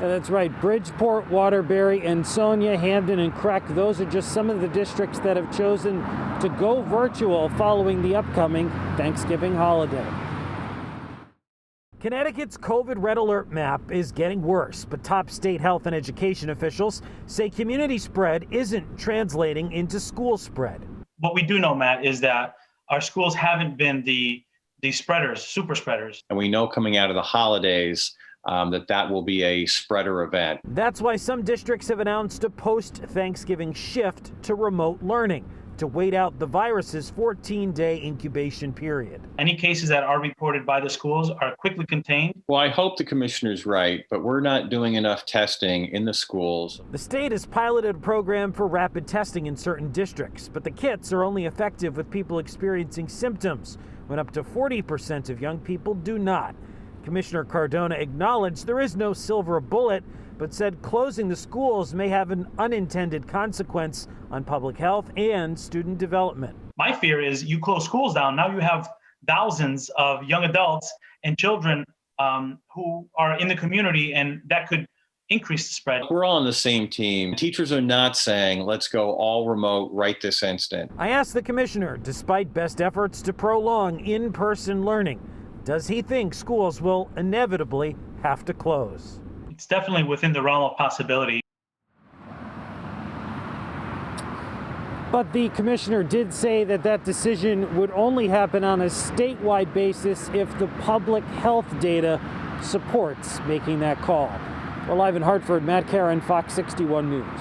Yeah, that's right. Bridgeport, Waterbury, Ansonia, Hamden, and CREC. Those are just some of the districts that have chosen to go virtual following the upcoming Thanksgiving holiday. Connecticut's COVID red alert map is getting worse, but top state health and education officials say community spread isn't translating into school spread. What we do know, Matt, is that our schools haven't been the spreaders, super spreaders. And we know coming out of the holidays that will be a spreader event. That's why some districts have announced a post-Thanksgiving shift to remote learning to wait out the virus's 14-day incubation period. Any cases that are reported by the schools are quickly contained. Well, I hope the commissioner's right, but we're not doing enough testing in the schools. The state has piloted a program for rapid testing in certain districts, but the kits are only effective with people experiencing symptoms, when up to 40% of young people do not. Commissioner Cardona acknowledged there is no silver bullet, but said closing the schools may have an unintended consequence on public health and student development. My fear is you close schools down. Now you have thousands of young adults and children who are in the community, and that could increase the spread. We're all on the same team. Teachers are not saying, let's go all remote right this instant. I asked the commissioner, despite best efforts to prolong in-person learning, does he think schools will inevitably have to close? It's definitely within the realm of possibility. But the commissioner did say that that decision would only happen on a statewide basis if the public health data supports making that call. We're live in Hartford. Matt Caron, Fox 61 News.